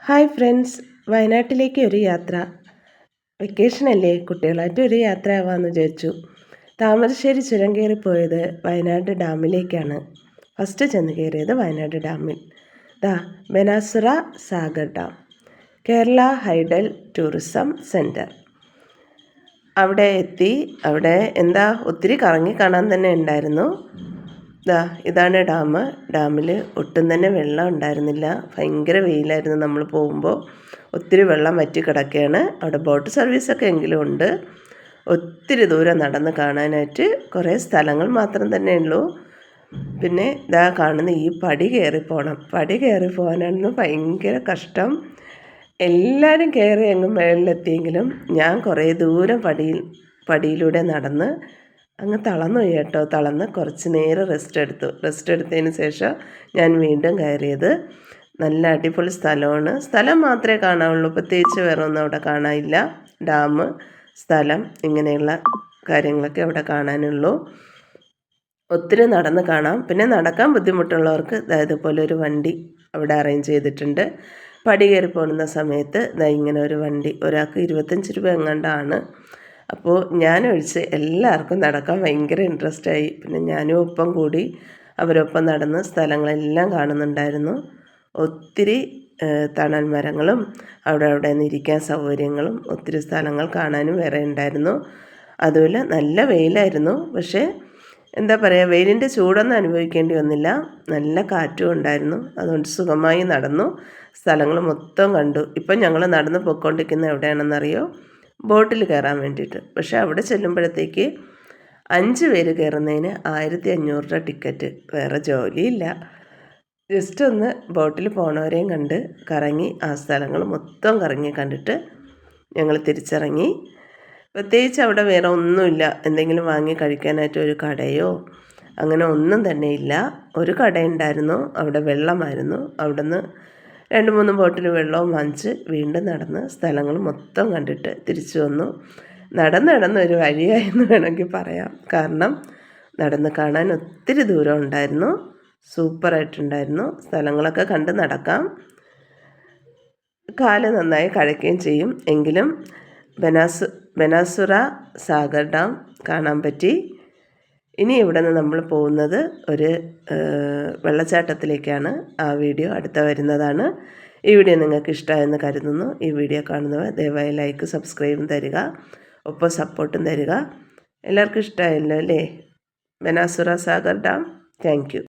Hi friends, വയനാട്ടിലേക്ക് ഒരു യാത്ര. വെക്കേഷനല്ലേ, കുട്ടികളായിട്ട് ഒരു യാത്ര ആവാമെന്ന് വിചാരിച്ചു. താമരശ്ശേരി ചുരം കയറിപ്പോയത് വയനാട് ഡാമിലേക്കാണ്. ഫസ്റ്റ് ചെന്ന് കയറിയത് വയനാട് ഡാമിൽ. Banasura Sagar dam, Kerala hydel tourism centre. അവിടെ എത്തി. അവിടെ ഒത്തിരി കറങ്ങി കാണാൻ തന്നെ ഉണ്ടായിരുന്നു. ഇതാണ് ഡാം. ഡാമിൽ ഒട്ടും തന്നെ വെള്ളം ഉണ്ടായിരുന്നില്ല. ഭയങ്കര വെയിലായിരുന്നു. നമ്മൾ പോകുമ്പോൾ ഒത്തിരി വെള്ളം വറ്റി കിടക്കുകയാണ്. അവിടെ ബോട്ട് സർവീസൊക്കെ എങ്കിലും ഉണ്ട്. ഒത്തിരി ദൂരം നടന്ന് കാണാനായിട്ട് കുറേ സ്ഥലങ്ങൾ മാത്രം തന്നെ ഉള്ളൂ. പിന്നെ കാണുന്ന ഈ പടി കയറിപ്പോകണം. പടി കയറി പോകാനായിരുന്നു ഭയങ്കര കഷ്ടം. എല്ലാവരും കയറി അങ്ങ് മുകളിലെത്തിയെങ്കിലും ഞാൻ കുറേ ദൂരം പടിയിലൂടെ നടന്ന് അങ്ങ് തളർന്നു കേട്ടോ. തളർന്ന് കുറച്ച് നേരം റെസ്റ്റ് എടുത്തതിന് ശേഷം ഞാൻ വീണ്ടും കയറിയത്. നല്ല അടിപൊളി സ്ഥലമാണ്. സ്ഥലം മാത്രമേ കാണാവുള്ളൂ, പ്രത്യേകിച്ച് വേറെ ഒന്നും അവിടെ കാണാനില്ല. ഡാം, സ്ഥലം, ഇങ്ങനെയുള്ള കാര്യങ്ങളൊക്കെ അവിടെ കാണാനുള്ളൂ. ഒത്തിരി നടന്ന് കാണാം. പിന്നെ നടക്കാൻ ബുദ്ധിമുട്ടുള്ളവർക്ക് ഇതുപോലെ ഒരു വണ്ടി അവിടെ അറേഞ്ച് ചെയ്തിട്ടുണ്ട്. പടി കയറി പോകുന്ന സമയത്ത് ഇങ്ങനെ ഒരു വണ്ടി, ഒരാൾക്ക് 25 രൂപ എങ്ങാണ്ടാണ്. അപ്പോൾ ഞാനൊഴിച്ച് എല്ലാവർക്കും നടക്കാൻ ഭയങ്കര ഇൻട്രസ്റ്റായി. പിന്നെ ഞാനും ഒപ്പം കൂടി അവരൊപ്പം നടന്ന് സ്ഥലങ്ങളെല്ലാം കാണുന്നുണ്ടായിരുന്നു. ഒത്തിരി തണൽ മരങ്ങളും അവിടെ നിന്നിരിക്കാൻ സൗകര്യങ്ങളും ഒത്തിരി സ്ഥലങ്ങൾ കാണാനും വേറെ ഉണ്ടായിരുന്നു. അതുപോലെ നല്ല വെയിലായിരുന്നു. പക്ഷേ വെയിലിൻ്റെ ചൂടൊന്നും അനുഭവിക്കേണ്ടി വന്നില്ല. നല്ല കാറ്റും ഉണ്ടായിരുന്നു. അതുകൊണ്ട് സുഖമായി നടന്നു. സ്ഥലങ്ങൾ മൊത്തം കണ്ടു. ഇപ്പം ഞങ്ങൾ നടന്ന് പോയിക്കൊണ്ടിരിക്കുന്നത് എവിടെയാണെന്നറിയോ? ബോട്ടിൽ കയറാൻ വേണ്ടിയിട്ട്. പക്ഷേ അവിടെ ചെല്ലുമ്പോഴത്തേക്ക് 5 പേര് കയറുന്നതിന് 1500 രൂപ ടിക്കറ്റ്. വേറെ ജോലിയില്ല. ജസ്റ്റ് ഒന്ന് ബോട്ടിൽ പോണവരെയും കണ്ട് കറങ്ങി ആ സ്ഥലങ്ങൾ മൊത്തം കറങ്ങി കണ്ടിട്ട് ഞങ്ങൾ തിരിച്ചിറങ്ങി. പ്രത്യേകിച്ച് അവിടെ വേറെ ഒന്നുമില്ല. എന്തെങ്കിലും വാങ്ങി കഴിക്കാനായിട്ട് ഒരു കടയോ അങ്ങനെ ഒന്നും തന്നെ ഇല്ല. ഒരു കടയുണ്ടായിരുന്നു, അവിടെ വെള്ളമായിരുന്നു. അവിടെ നിന്ന് 2-3 ബോട്ടിൽ വെള്ളവും വാങ്ങിച്ച് വീണ്ടും നടന്ന് സ്ഥലങ്ങൾ മൊത്തം കണ്ടിട്ട് തിരിച്ചു വന്നു. നടന്ന് ഒരു വഴിയായെന്ന് വേണമെങ്കിൽ പറയാം. കാരണം നടന്ന് കാണാൻ ഒത്തിരി ദൂരം ഉണ്ടായിരുന്നു. സൂപ്പറായിട്ടുണ്ടായിരുന്നു. സ്ഥലങ്ങളൊക്കെ കണ്ട് നടക്കാം. കാല് നന്നായി കഴയ്ക്കുകയും ചെയ്യും. എങ്കിലും ബനാസുര സാഗർ ഡാം കാണാൻ പറ്റി. ഇനി ഇവിടെ നിന്ന് നമ്മൾ പോകുന്നത് ഒരു വെള്ളച്ചാട്ടത്തിലേക്കാണ്. ആ വീഡിയോ അടുത്ത വരുന്നതാണ്. ഈ വീഡിയോ നിങ്ങൾക്ക് ഇഷ്ടമായെന്ന് കരുതുന്നു. ഈ വീഡിയോ കാണുന്നവർ ദയവായി ലൈക്ക്, സബ്സ്ക്രൈബും തരിക, ഒപ്പം സപ്പോർട്ടും തരിക. എല്ലാവർക്കും ഇഷ്ടമായല്ലോ അല്ലേ? ബനാസുര സാഗർ ഡാം. Thank you.